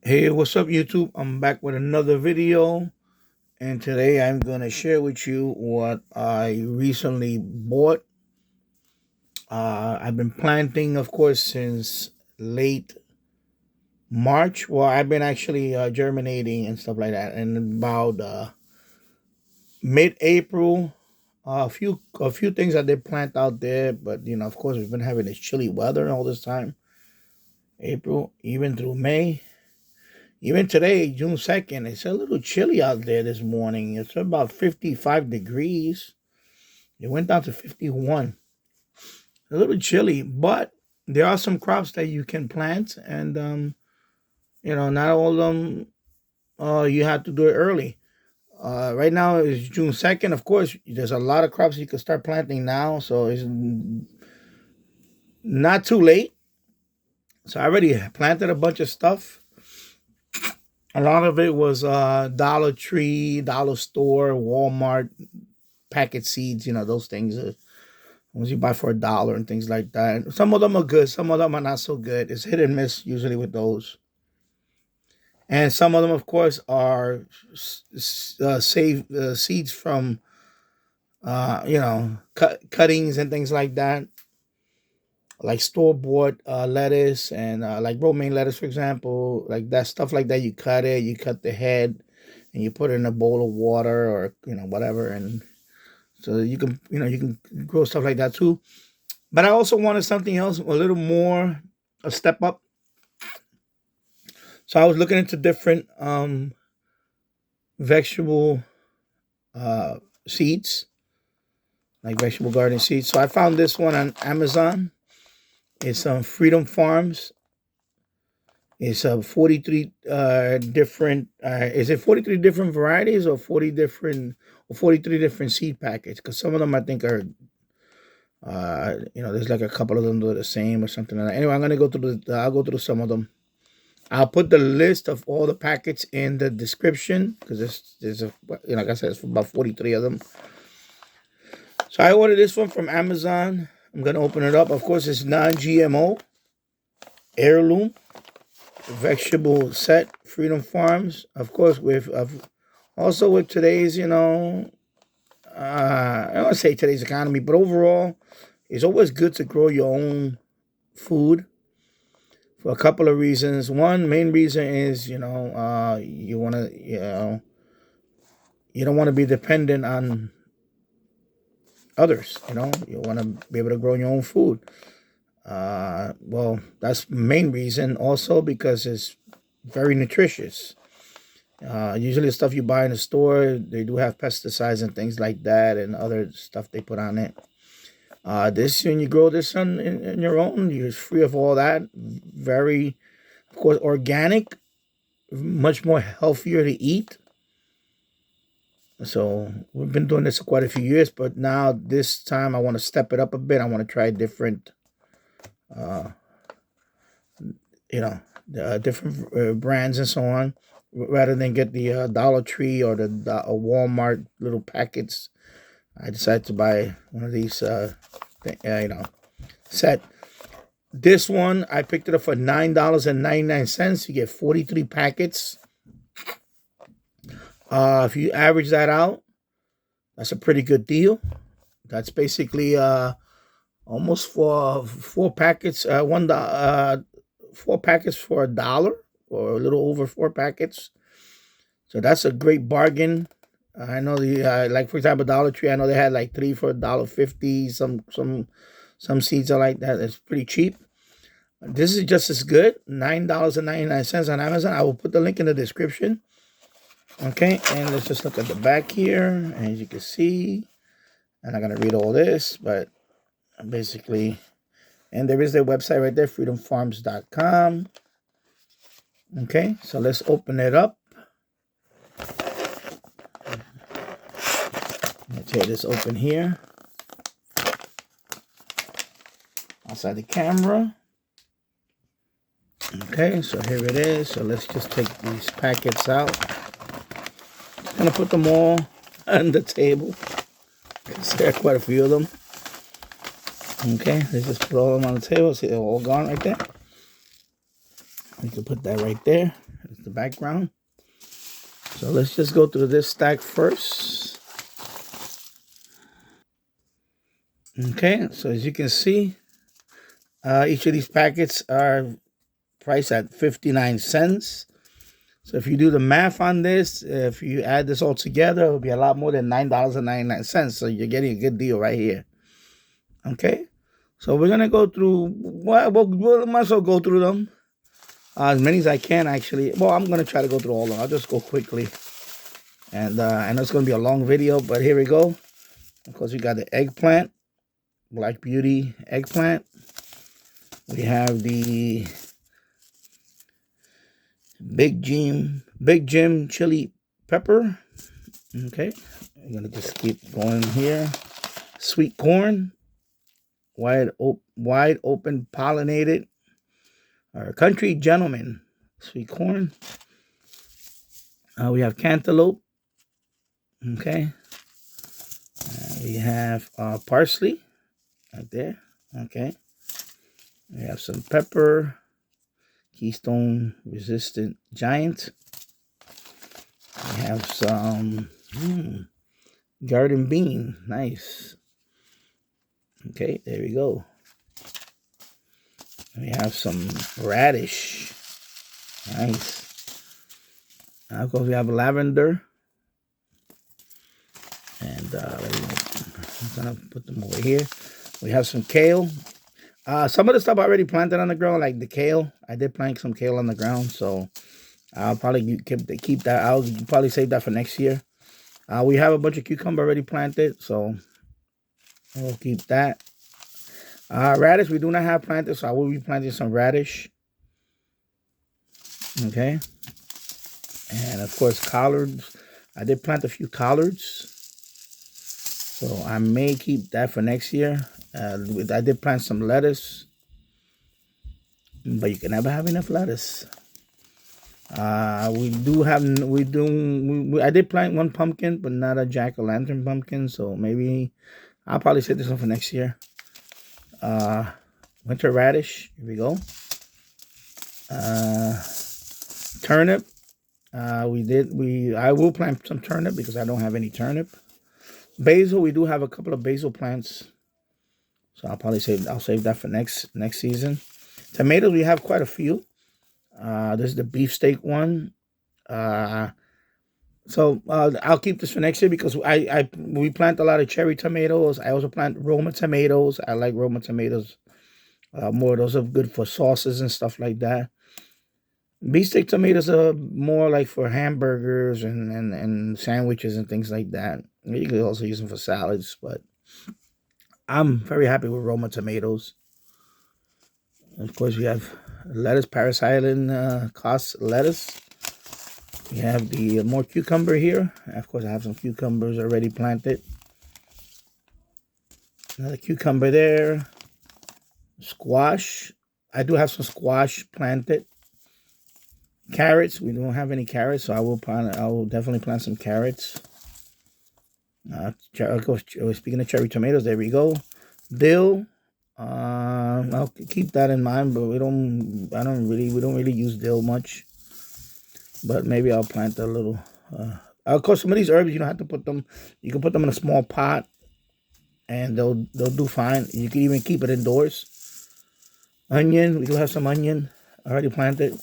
Hey, what's up, YouTube? I'm back with another video, and today I'm going to share with you what I recently bought. I've been planting, of course, since late March. Well, I've been actually germinating and stuff like that, and about mid-April, a few things I did plant out there, but of course, we've been having this chilly weather all this time. April, even through May. Even today, June 2nd, it's a little chilly out there this morning. It's about 55 degrees. It went down to 51. A little chilly, but there are some crops that you can plant, and not all of them you have to do it early. Right now is June 2nd. Of course, there's a lot of crops you can start planting now, so it's not too late. So I already planted a bunch of stuff. A lot of it was Dollar Tree, Dollar Store, Walmart, packet seeds, those things. Ones you buy for $1 and things like that. Some of them are good. Some of them are not so good. It's hit and miss usually with those. And some of them, of course, are saved seeds from, cuttings and things like that. Like store-bought lettuce and like romaine lettuce, for example. Like that stuff like that. You cut it. You cut the head and you put it in a bowl of water or, whatever. And so you can grow stuff like that too. But I also wanted something else, a little more, a step up. So I was looking into different vegetable seeds, like vegetable garden seeds. So I found this one on Amazon. It's Freedom Farms. It's 43 different. Is it 43 different varieties or 43 different seed packets? Because some of them I think are, there's like a couple of them that are the same or something like that. Anyway, I'll go through some of them. I'll put the list of all the packets in the description because like I said, it's about 43 of them. So I ordered this one from Amazon. I'm gonna open it up. Of course, it's non-GMO, heirloom, vegetable set, Freedom Farms. Of course, also with today's, I don't want to say today's economy, but overall, it's always good to grow your own food for a couple of reasons. One main reason is, you want to, you don't want to be dependent on others. You want to be able to grow your own food. Well, that's the main reason. Also, because it's very nutritious. Usually the stuff you buy in the store, they do have pesticides and things like that and other stuff they put on it. When you grow this in your own, you're free of all that. Very, of course, organic, much more healthier to eat. So we've been doing this for quite a few years, but now this time I want to step it up a bit. I want to try different, different brands and so on, rather than get the Dollar Tree or the Walmart little packets. I decided to buy one of these, set. This one, I picked it up for $9.99. You get 43 packets. If you average that out, that's a pretty good deal. That's basically almost for 4 packets, 4 packets for $1, or a little over 4 packets. So that's a great bargain. I know like for example, Dollar Tree. I know they had like 3 for $1.50. Some seeds are like that. It's pretty cheap. This is just as good. $9.99 on Amazon. I will put the link in the description. Okay, and let's just look at the back here. As you can see, I'm not gonna read all this, but basically, and there is their website right there, freedomfarms.com. Okay, so let's open it up. Let's tear this open here. Outside the camera. Okay, so here it is. So let's just take these packets out. I'm gonna put them all on the table. There are quite a few of them. Okay, let's just put all of them on the table. See, they're all gone right there. We can put that right there. background. So let's just go through this stack first. Okay, so as you can see, each of these packets are priced at 59 cents. So if you do the math on this, if you add this all together, it'll be a lot more than $9.99. So you're getting a good deal right here. Okay, so we're gonna go through. We'll might as well go through them as many as I can. Actually, well, I'm gonna try to go through all of them. I'll just go quickly, and I know it's gonna be a long video, but here we go. Of course, we got the eggplant, Blk Beauty eggplant. We have the Big Jim chili pepper. Okay, I'm gonna just keep going here. Sweet corn, wide open pollinated, or country gentleman sweet corn. We have cantaloupe. Okay, we have parsley right there. Okay, we have some pepper. Keystone resistant giant. We have some garden bean. Nice. Okay, there we go. We have some radish. Nice. Of course, we have lavender. And I'm gonna put them over here. We have some kale. Some of the stuff I already planted on the ground, like the kale. I did plant some kale on the ground, so I'll probably keep that. I'll probably save that for next year. We have a bunch of cucumber already planted, so we'll keep that. Radish, we do not have planted, so I will be planting some radish. Okay. And, of course, collards. I did plant a few collards, so I may keep that for next year. I did plant some lettuce, but you can never have enough lettuce. I did plant one pumpkin, but not a jack-o'-lantern pumpkin, so maybe I'll probably save this one for next year. Winter radish, here we go. Turnip, I will plant some turnip because I don't have any turnip. Basil, we do have a couple of basil plants. So I'll save that for next season. Tomatoes, we have quite a few. This is the beefsteak one. So I'll keep this for next year because we plant a lot of cherry tomatoes. I also plant Roma tomatoes. I like Roma tomatoes more. Those are good for sauces and stuff like that. Beefsteak tomatoes are more like for hamburgers and sandwiches and things like that. You could also use them for salads, but I'm very happy with Roma tomatoes. Of course, we have lettuce, Paris Island Cos lettuce. We have the more cucumber here. Of course, I have some cucumbers already planted. Another cucumber there. Squash. I do have some squash planted. Carrots. We don't have any carrots, so I will definitely plant some carrots. Speaking of cherry tomatoes, there we go. Dill. I'll keep that in mind, but we don't really use dill much. But maybe I'll plant a little. Of course, some of these herbs you don't have to put them. You can put them in a small pot, and they'll do fine. You can even keep it indoors. Onion. We do have some onion already planted.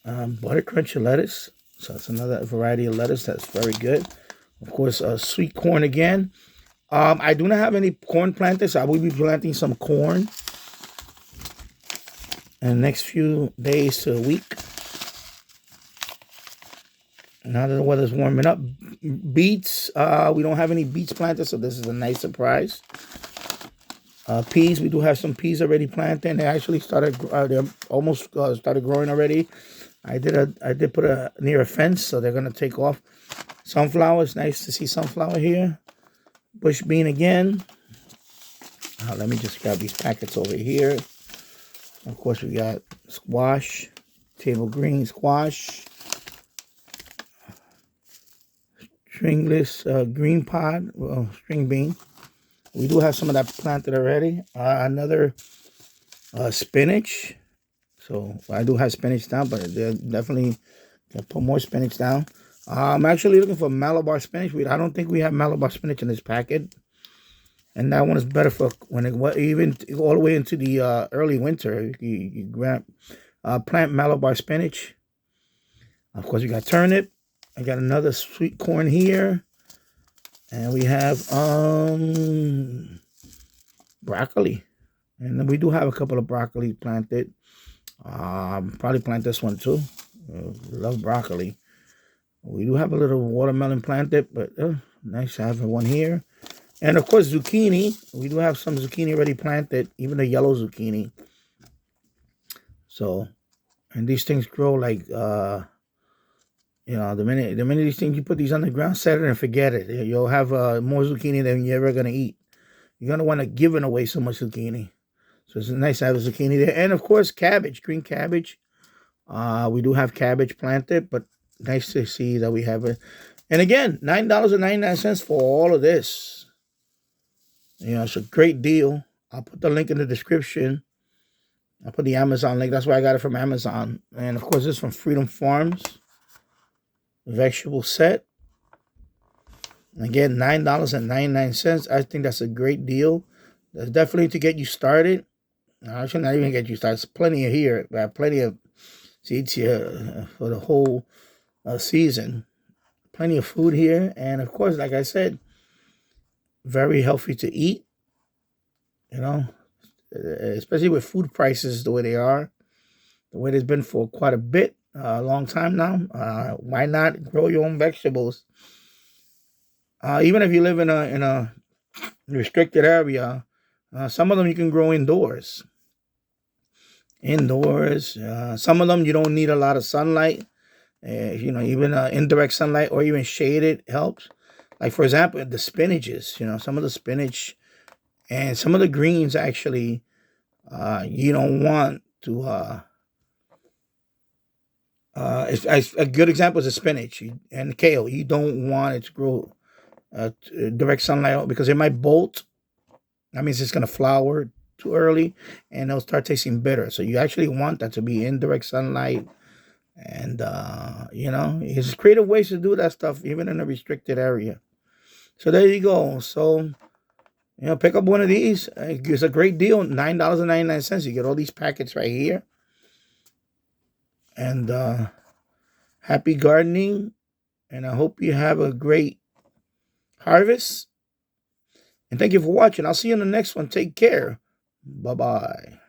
Butter crunchy lettuce. So it's another variety of lettuce that's very good. Of course, sweet corn again. I do not have any corn planted, so I will be planting some corn in the next few days to a week. Now that the weather's warming up. Beets, we don't have any beets planted, so this is a nice surprise. Peas, we do have some peas already planted. They actually started, they're almost started growing already. I did put near a fence, so they're gonna take off. Sunflowers, nice to see sunflower here. Bush bean again. Let me just grab these packets over here. Of course, we got squash, table green squash, stringless green pod, string bean. We do have some of that planted already. Another spinach. So I do have spinach down, but definitely can put more spinach down. I'm actually looking for Malabar spinach. I don't think we have Malabar spinach in this packet. And that one is better for when it even all the way into the early winter. You grab plant Malabar spinach. Of course, we got turnip. I got another sweet corn here, and we have broccoli, and then we do have a couple of broccoli planted. Probably plant this one too. Love broccoli. We do have a little watermelon planted, but nice to have one here. And of course, zucchini. We do have some zucchini already planted, even the yellow zucchini. So, and these things grow like, the minute these things, you put these on the ground, set it and forget it. You'll have more zucchini than you're ever going to eat. You're going to want to give away so much zucchini. So it's nice to have a zucchini there. And of course, cabbage, green cabbage. We do have cabbage planted, but nice to see that we have it. And again, $9.99 for all of this. It's a great deal. I'll put the link in the description. I'll put the Amazon link. That's why I got it from Amazon. And of course, this is from Freedom Farms. Vegetable set. Again, $9.99. I think that's a great deal. That's definitely to get you started. I should not even get you started. There's plenty here. I have plenty of seeds here for the whole season. Plenty of food here. And of course, like I said, very healthy to eat. Especially with food prices the way they are. The way it's been for quite a bit. A long time now. Why not grow your own vegetables? Even if you live in a restricted area, some of them you can grow indoors. Some of them you don't need a lot of sunlight. Even indirect sunlight or even shaded helps. Like for example, the spinaches. Some of the spinach and some of the greens actually, you don't want to. A good example is the spinach and the kale. You don't want it to grow direct sunlight because it might bolt. That means it's going to flower too early and it'll start tasting bitter. So you actually want that to be in direct sunlight. And, there's creative ways to do that stuff, even in a restricted area. So there you go. So, pick up one of these. It's a great deal. $9.99. You get all these packets right here. And happy gardening. And I hope you have a great harvest. And thank you for watching. I'll see you in the next one. Take care. Bye-bye.